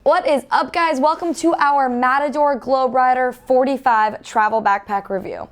What is up, guys? Welcome to our Matador Globerider 45 travel backpack review.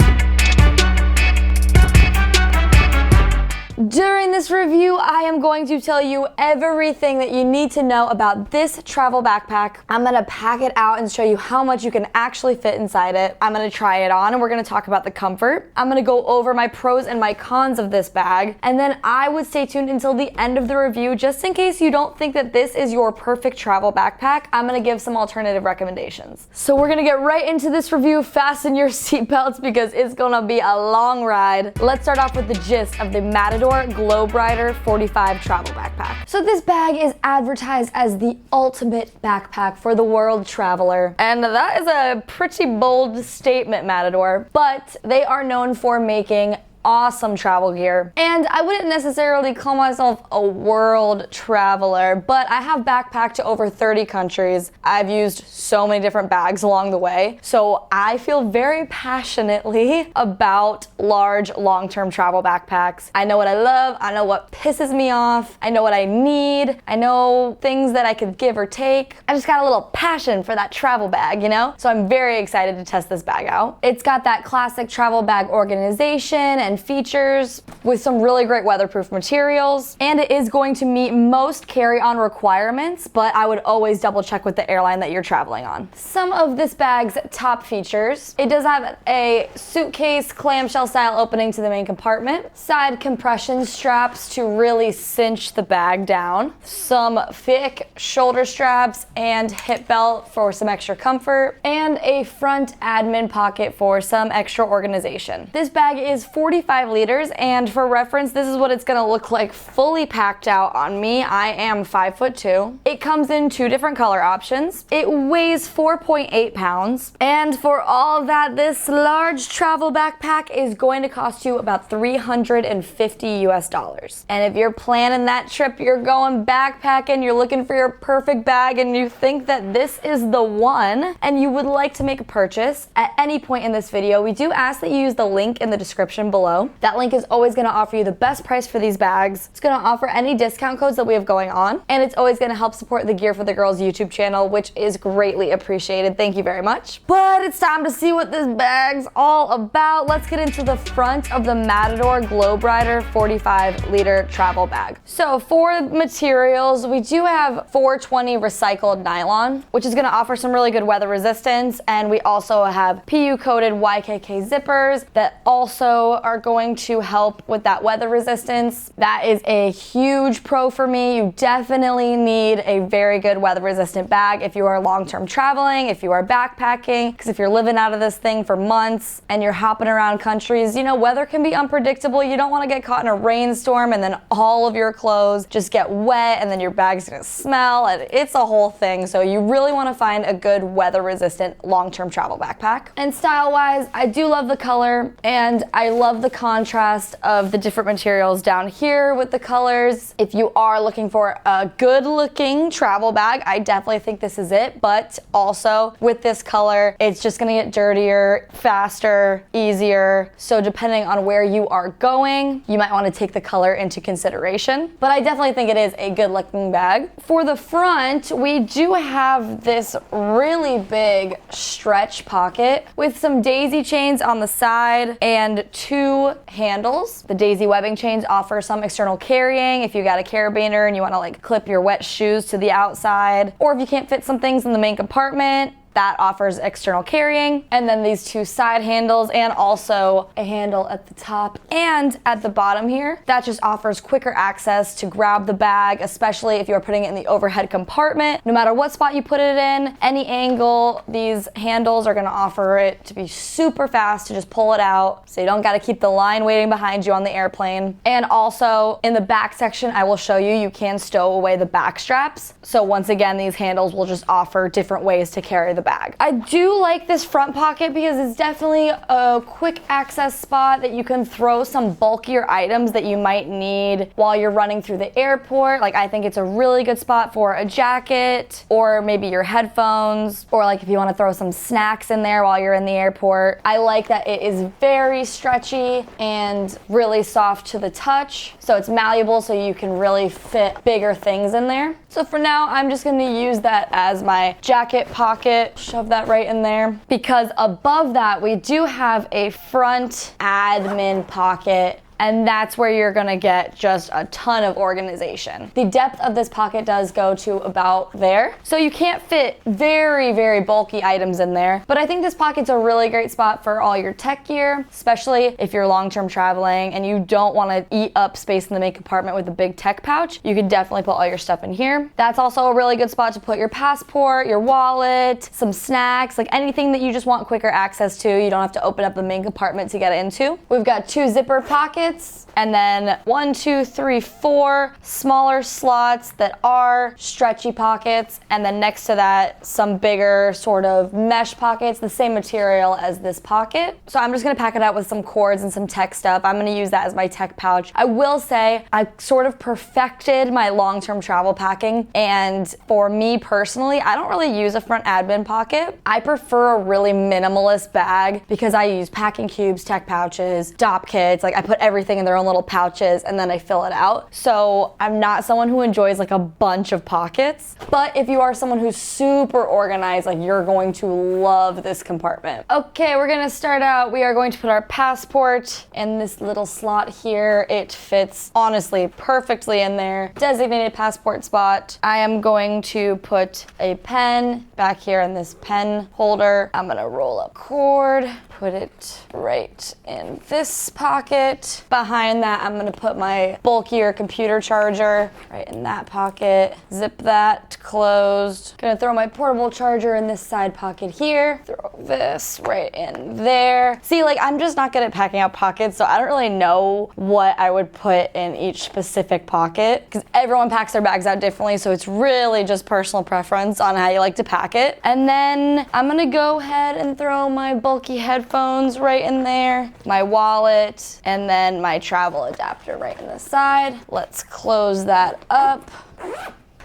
During this review, I am going to tell you everything that you need to know about this travel backpack. I'm gonna pack it out and show you how much you can actually fit inside it. I'm gonna try it on and we're gonna talk about the comfort. I'm gonna go over my pros and my cons of this bag. And then I would stay tuned until the end of the review just in case you don't think that this is your perfect travel backpack. I'm gonna give some alternative recommendations. So we're gonna get right into this review. Fasten your seatbelts because it's gonna be a long ride. Let's start off with the gist of the Matador Globerider 45 travel backpack. So this bag is advertised as the ultimate backpack for the world traveler. And that is a pretty bold statement, Matador, but they are known for making awesome travel gear. And I wouldn't necessarily call myself a world traveler, but I have backpacked to over 30 countries. I've used so many different bags along the way. So I feel very passionately about large long-term travel backpacks. I know what I love, I know what pisses me off, I know what I need, I know things that I could give or take. I just got a little passion for that travel bag, you know? So I'm very excited to test this bag out. It's got that classic travel bag organization and features with some really great weatherproof materials, and it is going to meet most carry-on requirements, but I would always double check with the airline that you're traveling on. Some of this bag's top features: it does have a suitcase clamshell style opening to the main compartment, side compression straps to really cinch the bag down, some thick shoulder straps and hip belt for some extra comfort, and a front admin pocket for some extra organization. This bag is 45 liters, and for reference, this is what it's gonna look like fully packed out on me. I am 5'2". It comes in two different color options. It weighs 4.8 pounds, and for all of that, this large travel backpack is going to cost you about $350 US. And if you're planning that trip, you're going backpacking, you're looking for your perfect bag, and you think that this is the one, and you would like to make a purchase at any point in this video, we do ask that you use the link in the description below. That link is always going to offer you the best price for these bags. It's going to offer any discount codes that we have going on, and it's always going to help support the Gear for the Girls YouTube channel, which is greatly appreciated. Thank you very much. But it's time to see what this bag's all about. Let's get into the front of the Matador Globerider 45 liter travel bag. So for materials, we do have 420 recycled nylon, which is going to offer some really good weather resistance, and we also have PU coated YKK zippers that also are going to help with that weather resistance. That is a huge pro for me. You definitely need a very good weather resistant bag if you are long-term traveling, if you are backpacking, because if you're living out of this thing for months and you're hopping around countries, you know, weather can be unpredictable. You don't want to get caught in a rainstorm and then all of your clothes just get wet and then your bag's gonna smell, and it's a whole thing. So you really want to find a good weather resistant long-term travel backpack. And style-wise, I do love the color, and I love the contrast of the different materials down here with the colors. If you are looking for a good looking travel bag, I definitely think this is it, but also with this color, it's just gonna get dirtier, faster, easier. So depending on where you are going, you might want to take the color into consideration, but I definitely think it is a good looking bag. For the front, we do have this really big stretch pocket with some daisy chains on the side and two handles. The daisy webbing chains offer some external carrying if you got a carabiner and you want to like clip your wet shoes to the outside, or if you can't fit some things in the main compartment, that offers external carrying. And then these two side handles and also a handle at the top and at the bottom here. That just offers quicker access to grab the bag, especially if you're putting it in the overhead compartment. No matter what spot you put it in, any angle, these handles are gonna offer it to be super fast to just pull it out, so you don't gotta keep the line waiting behind you on the airplane. And also in the back section, I will show you, you can stow away the back straps. So once again, these handles will just offer different ways to carry the bag. I do like this front pocket because it's definitely a quick access spot that you can throw some bulkier items that you might need while you're running through the airport. Like, I think it's a really good spot for a jacket or maybe your headphones, or like if you want to throw some snacks in there while you're in the airport. I like that it is very stretchy and really soft to the touch. So it's malleable, so you can really fit bigger things in there. So for now, I'm just going to use that as my jacket pocket. Shove that right in there. Because above that, we do have a front admin pocket. And that's where you're gonna get just a ton of organization. The depth of this pocket does go to about there. So you can't fit very, very bulky items in there. But I think this pocket's a really great spot for all your tech gear, especially if you're long-term traveling and you don't wanna eat up space in the main compartment with a big tech pouch. You could definitely put all your stuff in here. That's also a really good spot to put your passport, your wallet, some snacks, like anything that you just want quicker access to. You don't have to open up the main compartment to get into. We've got 2 zipper pockets, and then 1, 2, 3, 4 smaller slots that are stretchy pockets, and then next to that some bigger sort of mesh pockets, the same material as this pocket. So I'm just gonna pack it out with some cords and some tech stuff. I'm gonna use that as my tech pouch. I will say I sort of perfected my long-term travel packing, and for me personally, I don't really use a front admin pocket. I prefer a really minimalist bag because I use packing cubes, tech pouches, dop kits, like I put everything in their own little pouches and then I fill it out. So I'm not someone who enjoys like a bunch of pockets, but if you are someone who's super organized, like you're going to love this compartment. Okay, we're gonna start out. We are going to put our passport in this little slot here. It fits honestly perfectly in there. Designated passport spot. I am going to put a pen back here in this pen holder. I'm gonna roll up cord, put it right in this pocket. Behind that, I'm gonna put my bulkier computer charger right in that pocket. Zip that closed. Gonna throw my portable charger in this side pocket here. Throw this right in there. See, like I'm just not good at packing out pockets, so I don't really know what I would put in each specific pocket because everyone packs their bags out differently, so it's really just personal preference on how you like to pack it. And then I'm gonna go ahead and throw my bulky headphones right in there, my wallet, and then my travel adapter right in the side. Let's close that up.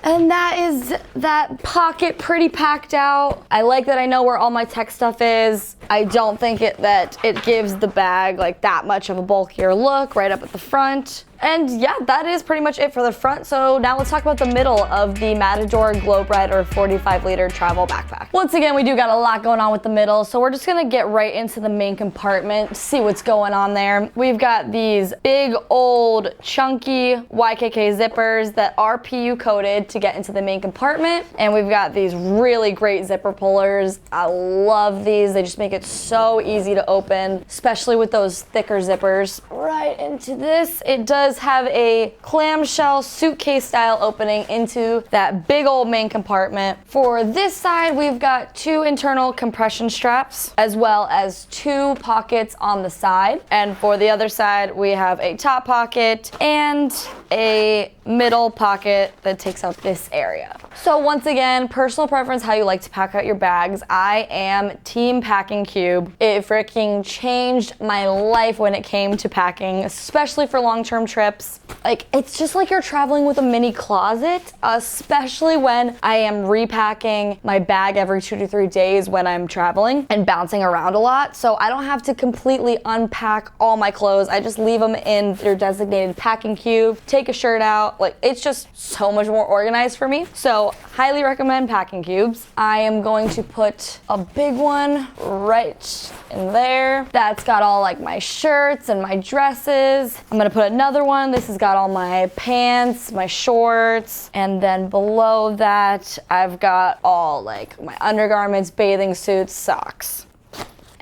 And that is that pocket pretty packed out. I like that I know where all my tech stuff is. I don't think that it gives the bag like that much of a bulkier look right up at the front. And yeah, that is pretty much it for the front. So now let's talk about the middle of the Matador Globerider 45-liter travel backpack. Once again, we do got a lot going on with the middle, so we're just gonna get right into the main compartment, see what's going on there. We've got these big old chunky YKK zippers that are PU coated to get into the main compartment. And we've got these really great zipper pullers. I love these. They just make it so easy to open, especially with those thicker zippers. Right into this. It does have a clamshell suitcase style opening into that big old main compartment. For this side, we've got 2 internal compression straps as well as 2 pockets on the side. And for the other side, we have a top pocket and a middle pocket that takes up this area. So once again, personal preference, how you like to pack out your bags. I am team packing cube. It freaking changed my life when it came to packing, especially for long-term trips. Like, it's just like you're traveling with a mini closet, especially when I am repacking my bag every 2 to 3 days when I'm traveling and bouncing around a lot. So I don't have to completely unpack all my clothes. I just leave them in their designated packing cube, take a shirt out. Like, it's just so much more organized for me. So highly recommend packing cubes. I am going to put a big one right in there. That's got all like my shirts and my dresses. I'm gonna put another one. This has got all my pants, my shorts, and then below that, I've got all like my undergarments, bathing suits, socks.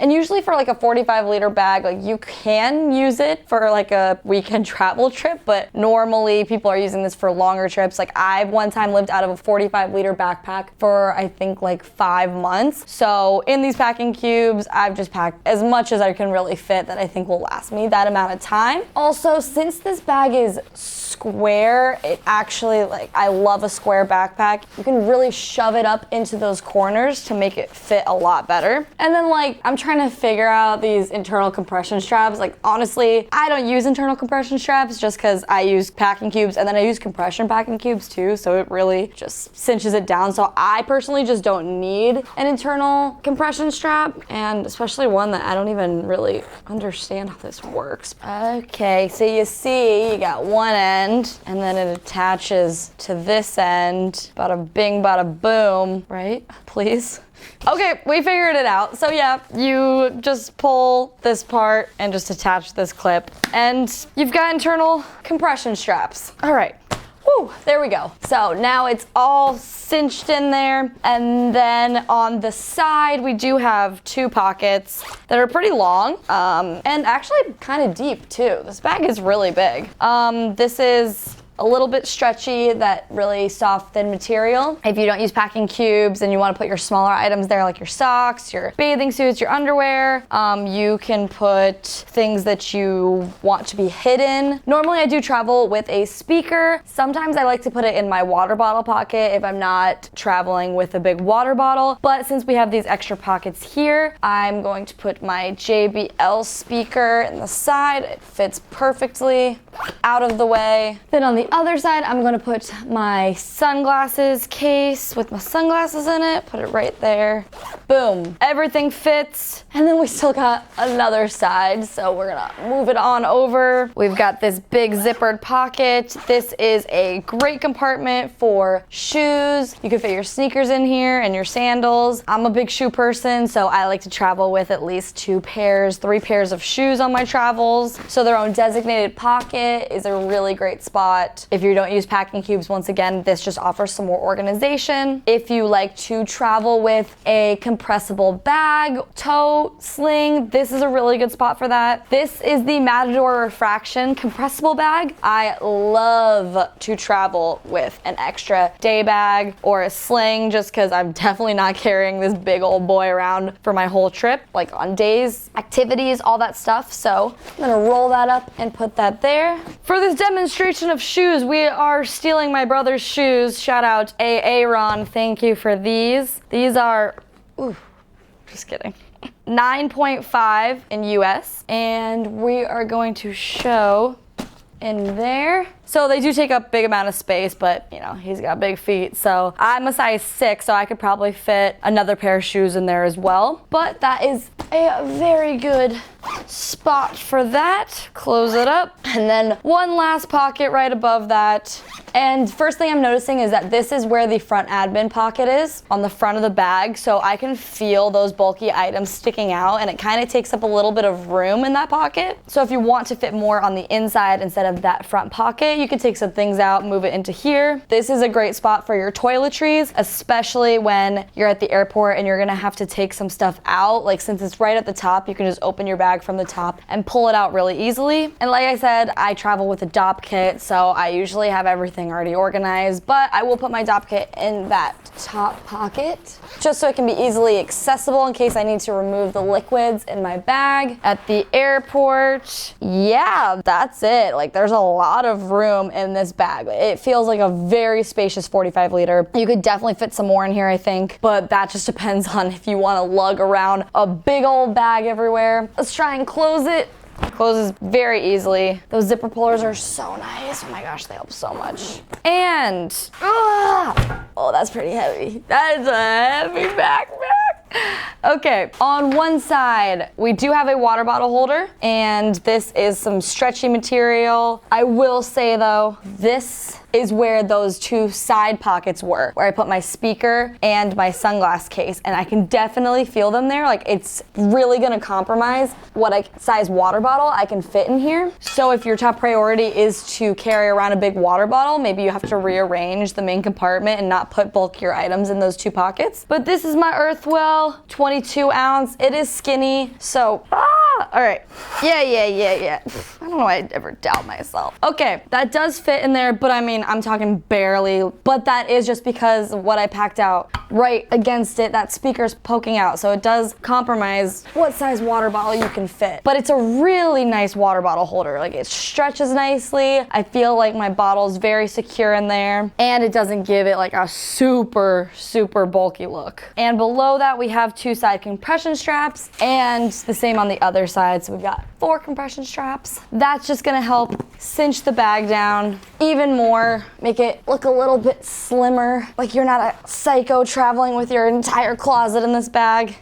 And usually for like a 45-liter bag, like you can use it for like a weekend travel trip, but normally people are using this for longer trips. Like I've one time lived out of a 45-liter backpack for I think like 5 months. So in these packing cubes, I've just packed as much as I can really fit that I think will last me that amount of time. Also, since this bag is square, it actually, like, I love a square backpack. You can really shove it up into those corners to make it fit a lot better. And then like, I'm trying to figure out these internal compression straps. Like honestly, I don't use internal compression straps just because I use packing cubes and then I use compression packing cubes too, so it really just cinches it down. So I personally just don't need an internal compression strap, and especially one that I don't even really understand how this works. Okay, so you see you got one end and then it attaches to this end. Bada bing, bada boom, right? Please. Okay, we figured it out. So yeah, you just pull this part and just attach this clip and you've got internal compression straps. All right. Woo, there we go. So now it's all cinched in there. And then on the side, we do have 2 pockets that are pretty long and actually kind of deep too. This bag is really big. This is a little bit stretchy, that really soft, thin material. If you don't use packing cubes and you want to put your smaller items there, like your socks, your bathing suits, your underwear, you can put things that you want to be hidden. Normally I do travel with a speaker. Sometimes I like to put it in my water bottle pocket if I'm not traveling with a big water bottle. But since we have these extra pockets here, I'm going to put my JBL speaker in the side. It fits perfectly out of the way. Then on the other side, I'm gonna put my sunglasses case with my sunglasses in it, put it right there. Boom, everything fits. And then we still got another side, so we're gonna move it on over. We've got this big zippered pocket. This is a great compartment for shoes. You can fit your sneakers in here and your sandals. I'm a big shoe person, so I like to travel with at least 2 pairs, 3 pairs of shoes on my travels. So their own designated pocket is a really great spot. If you don't use packing cubes, once again, this just offers some more organization. If you like to travel with a compressible bag, tote, sling, this is a really good spot for that. This is the Matador Refraction compressible bag. I love to travel with an extra day bag or a sling just because I'm definitely not carrying this big old boy around for my whole trip, like on days, activities, all that stuff. So I'm gonna roll that up and put that there. For this demonstration of shoes, we are stealing my brother's shoes. Shout out Aaron, thank you for these. These are, ooh, just kidding. 9.5 in US, and we are going to show in there. So they do take up a big amount of space, but you know, he's got big feet. So I'm a size 6, so I could probably fit another pair of shoes in there as well. But that is a very good spot for that. Close it up. And then one last pocket right above that. And first thing I'm noticing is that this is where the front admin pocket is on the front of the bag. So I can feel those bulky items sticking out, and it kind of takes up a little bit of room in that pocket. So if you want to fit more on the inside instead of that front pocket, you can take some things out, move it into here. This is a great spot for your toiletries, especially when you're at the airport and you're gonna have to take some stuff out. Like since it's right at the top, you can just open your bag from the top and pull it out really easily. And like I said, I travel with a DOP kit, so I usually have everything already organized, but I will put my DOP kit in that top pocket just so it can be easily accessible in case I need to remove the liquids in my bag at the airport. Yeah, that's it. Like there's a lot of room in this bag. It feels like a very spacious 45 liter. You could definitely fit some more in here, I think, but that just depends on if you want to lug around a big old bag everywhere. Let's try and close it. Closes very easily. Those zipper pullers are so nice. Oh my gosh, they help so much. And, oh, that's pretty heavy. That is a heavy backpack. Okay, on one side, we do have a water bottle holder, and this is some stretchy material. I will say though, this is where those two side pockets were, where I put my speaker and my sunglass case, and I can definitely feel them there. Like, it's really gonna compromise what size water bottle I can fit in here. So if your top priority is to carry around a big water bottle, maybe you have to rearrange the main compartment and not put bulkier items in those two pockets. But this is my Earthwell 22 ounce. It is skinny, so all right. Yeah. I don't know why I'd ever doubt myself. Okay, that does fit in there, but I mean, I'm talking barely, but that is just because what I packed out right against it, that speaker's poking out, so it does compromise what size water bottle you can fit. But it's a really nice water bottle holder. Like, it stretches nicely. I feel like my bottle is very secure in there, and it doesn't give it like a super bulky look. And below that, we have two side compression straps, and the same on the other side. So we've got 4 compression straps. That's just gonna help cinch the bag down even more, make it look a little bit slimmer, like you're not a psycho traveling with your entire closet in this bag.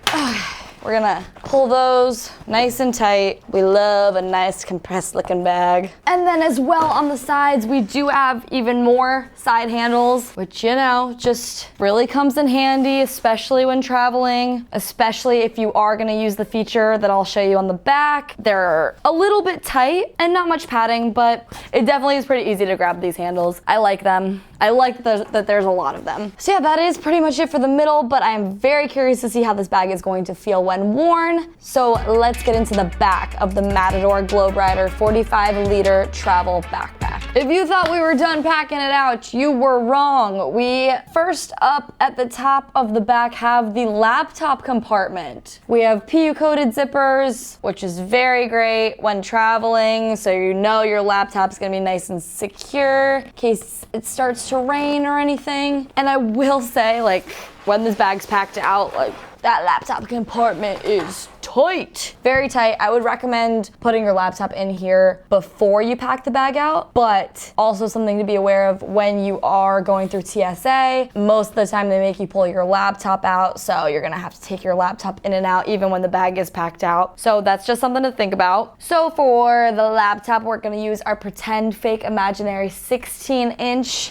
We're gonna pull those nice and tight. We love a nice compressed looking bag. And then as well on the sides, we do have even more side handles, which, you know, just really comes in handy, especially when traveling, especially if you are gonna use the feature that I'll show you on the back. They're a little bit tight and not much padding, but it definitely is pretty easy to grab these handles. I like them. I like that there's a lot of them. So yeah, that is pretty much it for the middle, but I am very curious to see how this bag is going to feel when worn. So let's get into the back of the Matador Globerider 45-liter travel backpack. If you thought we were done packing it out, you were wrong. We first up at the top of the back have the laptop compartment. We have PU-coated zippers, which is very great when traveling, so you know your laptop's gonna be nice and secure in case it starts to rain or anything. And I will say, like, when this bag's packed out, like, that laptop compartment is tight, very tight. I would recommend putting your laptop in here before you pack the bag out, but also something to be aware of when you are going through TSA. Most of the time they make you pull your laptop out, so you're gonna have to take your laptop in and out even when the bag is packed out. So that's just something to think about. So for the laptop, we're gonna use our Pretend Fake Imaginary 16-inch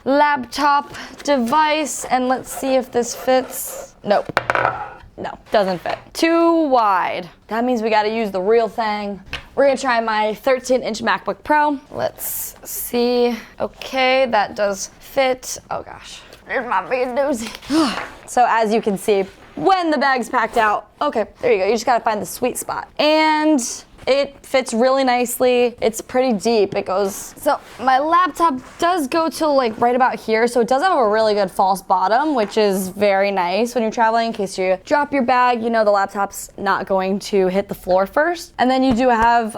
laptop device, and let's see if this fits. Nope. No, doesn't fit. Too wide. That means we gotta use the real thing. We're gonna try my 13-inch MacBook Pro. Let's see. Okay, that does fit. Oh gosh, there's my big doozy. So as you can see, when the bag's packed out, okay, there you go. You just gotta find the sweet spot. And it fits really nicely. It's pretty deep. It goes, so my laptop does go to like right about here, so it does have a really good false bottom, which is very nice when you're traveling in case you drop your bag, you know the laptop's not going to hit the floor first. And then you do have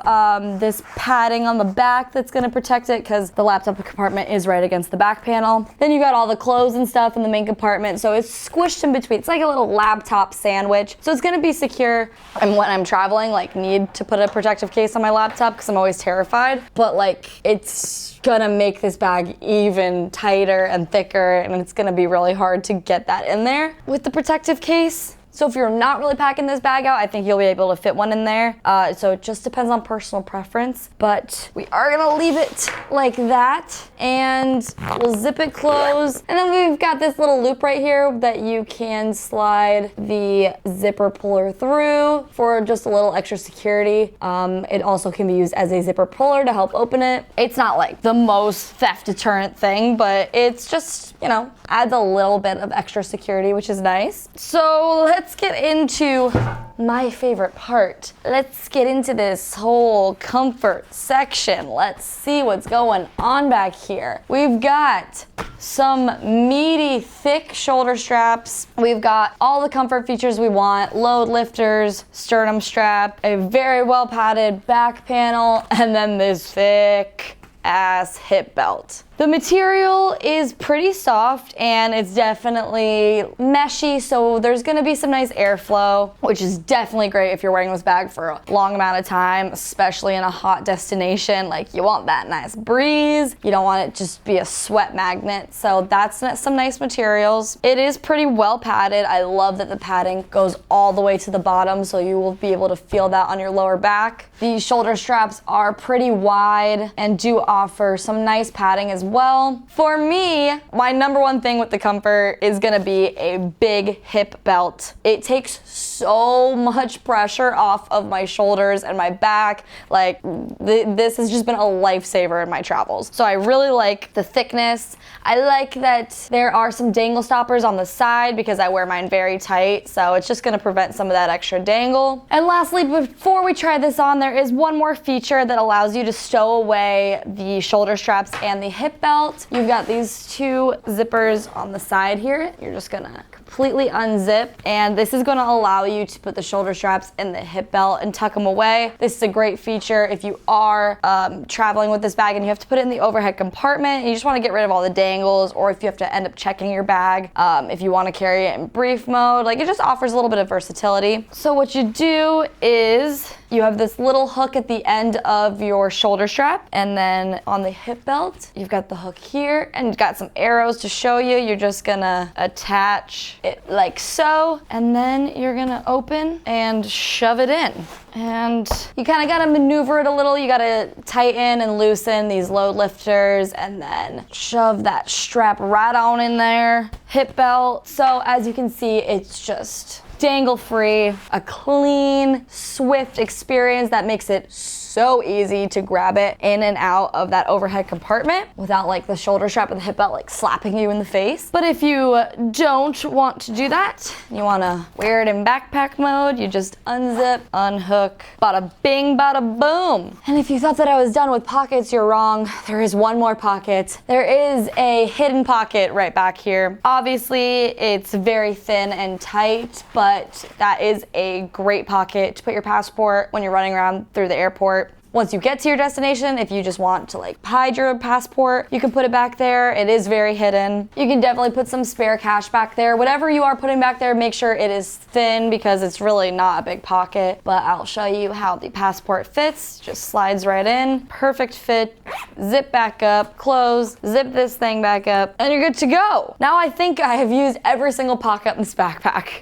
this padding on the back that's gonna protect it because the laptop compartment is right against the back panel. Then you got all the clothes and stuff in the main compartment, so it's squished in between. It's like a little laptop sandwich, so it's gonna be secure. And when I'm traveling, like, need to put a protective case on my laptop because I'm always terrified, but like, it's gonna make this bag even tighter and thicker, and it's gonna be really hard to get that in there with the protective case. So if you're not really packing this bag out, I think you'll be able to fit one in there. So it just depends on personal preference, but we are gonna leave it like that, and we'll zip it closed. And then we've got this little loop right here that you can slide the zipper puller through for just a little extra security. It also can be used as a zipper puller to help open it. It's not like the most theft deterrent thing, but it's just, you know, adds a little bit of extra security, which is nice. So let's get into my favorite part. Let's get into this whole comfort section. Let's see what's going on back here. We've got some meaty, thick shoulder straps. We've got all the comfort features we want: load lifters, sternum strap, a very well padded back panel, and then this thick ass hip belt. The material is pretty soft and it's definitely meshy, so there's gonna be some nice airflow, which is definitely great if you're wearing this bag for a long amount of time, especially in a hot destination. Like, you want that nice breeze. You don't want it just be a sweat magnet, so that's some nice materials. It is pretty well padded. I love that the padding goes all the way to the bottom, so you will be able to feel that on your lower back. The shoulder straps are pretty wide and do offer some nice padding as well. For me, my number one thing with the comfort is gonna be a big hip belt. It takes so much pressure off of my shoulders and my back. Like, this has just been a lifesaver in my travels. So I really like the thickness. I like that there are some dangle stoppers on the side because I wear mine very tight, so it's just gonna prevent some of that extra dangle. And lastly, before we try this on, there is one more feature that allows you to stow away the shoulder straps and the hip belt. You've got these two zippers on the side here. You're just gonna completely unzip, and this is gonna allow you to put the shoulder straps in the hip belt and tuck them away. This is a great feature if you are traveling with this bag and you have to put it in the overhead compartment and you just wanna get rid of all the dangles, or if you have to end up checking your bag, if you wanna carry it in brief mode. Like, it just offers a little bit of versatility. So what you do is you have this little hook at the end of your shoulder strap, and then on the hip belt, you've got the hook here, and you've got some arrows to show you. You're just gonna attach it like so, and then you're gonna open and shove it in. And you kind of gotta maneuver it a little. You gotta tighten and loosen these load lifters, and then shove that strap right on in there. Hip belt. So as you can see, it's just dangle free, a clean, swift experience that makes it so easy to grab it in and out of that overhead compartment without like the shoulder strap and the hip belt like slapping you in the face. But if you don't want to do that, you want to wear it in backpack mode, you just unzip, unhook, bada bing, bada boom. And if you thought that I was done with pockets, you're wrong. There is one more pocket. There is a hidden pocket right back here. Obviously, it's very thin and tight, but that is a great pocket to put your passport when you're running around through the airport. Once you get to your destination, if you just want to like hide your passport, you can put it back there. It is very hidden. You can definitely put some spare cash back there. Whatever you are putting back there, make sure it is thin because it's really not a big pocket. But I'll show you how the passport fits. Just slides right in. Perfect fit. Zip back up, close, zip this thing back up, and you're good to go. Now I think I have used every single pocket in this backpack.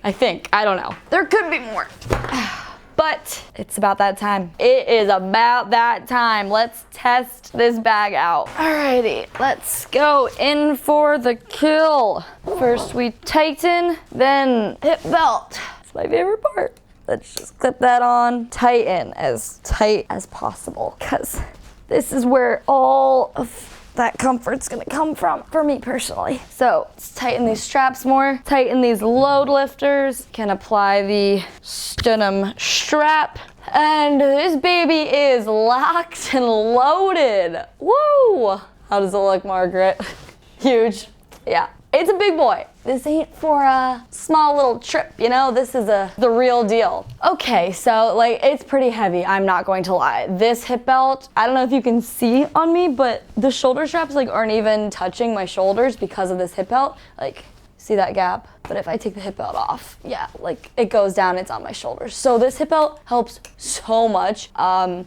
I don't know. There could be more. But it's about that time. It is about that time. Let's test this bag out. Alrighty, let's go in for the kill. First we tighten, then hip belt. It's my favorite part. Let's just clip that on. Tighten as tight as possible, because this is where all of that comfort's gonna come from for me personally. So let's tighten these straps more, tighten these load lifters, can apply the sternum strap, and this baby is locked and loaded. Woo! How does it look, Margaret? Huge. Yeah. It's a big boy. This ain't for a small little trip, you know? This is the real deal. Okay, so like it's pretty heavy, I'm not going to lie. This hip belt, I don't know if you can see on me, but the shoulder straps like aren't even touching my shoulders because of this hip belt. Like, see that gap? But if I take the hip belt off, yeah, like it goes down, it's on my shoulders. So this hip belt helps so much.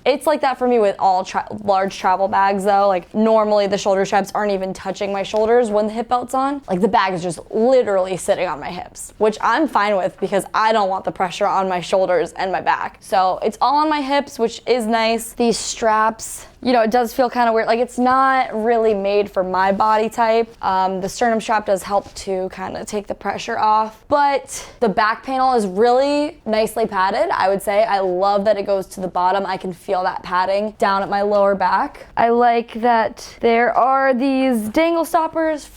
It's like that for me with all large travel bags though. Like normally the shoulder straps aren't even touching my shoulders when the hip belt's on. Like the bag is just literally sitting on my hips, which I'm fine with because I don't want the pressure on my shoulders and my back. So it's all on my hips, which is nice. These straps, you know, it does feel kind of weird. Like it's not really made for my body type. The sternum strap does help to kind of take the pressure off, but the back panel is really nicely padded, I would say. I love that it goes to the bottom. I can feel that padding down at my lower back. I like that there are these dangle stoppers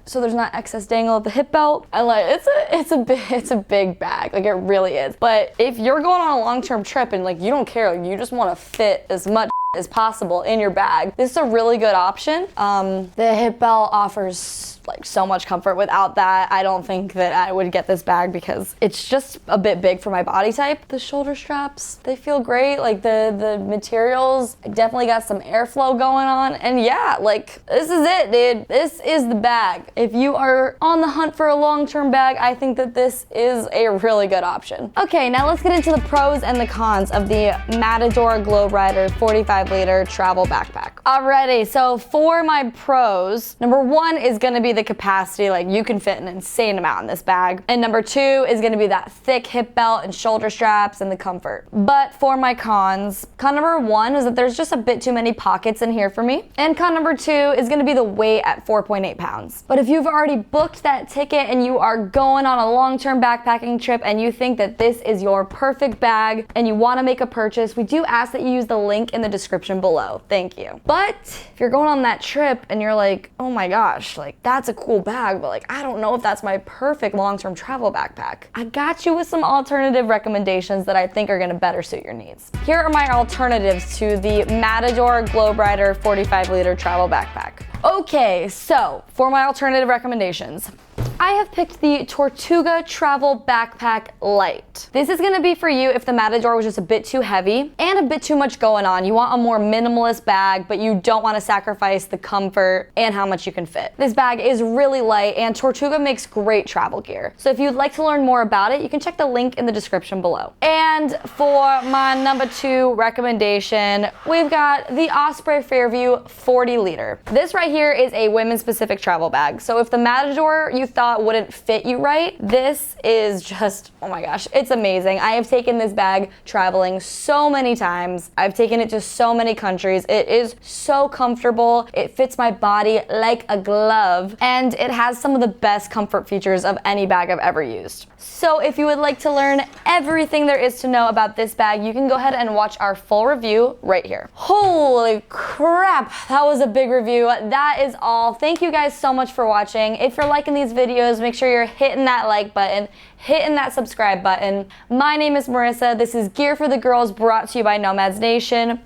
so there's not excess dangle at the hip belt. I like it's a big bag, like it really is. But if you're going on a long-term trip and like you don't care, like you just want to fit as much as possible in your bag, this is a really good option. The hip belt offers like so much comfort. Without that, I don't think that I would get this bag because it's just a bit big for my body type. The shoulder straps, they feel great. Like the materials, I definitely got some airflow going on. And yeah, like this is it, dude. This is the bag. If you are on the hunt for a long-term bag, I think that this is a really good option. Okay, now let's get into the pros and the cons of the Matador Globerider 45-liter travel backpack. Alrighty, so for my pros, number one is gonna be be the capacity, like you can fit an insane amount in this bag. And number 2 is gonna be that thick hip belt and shoulder straps and the comfort. But for my cons, con number 1 is that there's just a bit too many pockets in here for me. And con number 2 is gonna be the weight at 4.8 pounds. But if you've already booked that ticket and you are going on a long-term backpacking trip and you think that this is your perfect bag and you wanna make a purchase, we do ask that you use the link in the description below. Thank you. But if you're going on that trip and you're like, oh my gosh, like that's a cool bag, but like I don't know if that's my perfect long-term travel backpack, I got you with some alternative recommendations that I think are gonna better suit your needs. Here are my alternatives to the Matador Globerider 45-liter travel backpack. Okay, so for my alternative recommendations, I have picked the Tortuga Travel Backpack Lite. This is gonna be for you if the Matador was just a bit too heavy and a bit too much going on. You want a more minimalist bag, but you don't wanna sacrifice the comfort and how much you can fit. This bag is really light and Tortuga makes great travel gear. So if you'd like to learn more about it, you can check the link in the description below. And for my number 2 recommendation, we've got the Osprey Fairview 40-liter. This right here is a women's specific travel bag. So if the Matador you thought wouldn't fit you right, this is just, oh my gosh, it's amazing. I have taken this bag traveling so many times. I've taken it to so many countries. It is so comfortable. It fits my body like a glove, and it has some of the best comfort features of any bag I've ever used. So if you would like to learn everything there is to know about this bag, you can go ahead and watch our full review right here. Holy crap, that was a big review. That is all. Thank you guys so much for watching. If you're liking these videos, make sure you're hitting that like button, hitting that subscribe button. My name is Marissa. This is Gear for the Girls, brought to you by Nomads Nation.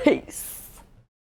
Peace.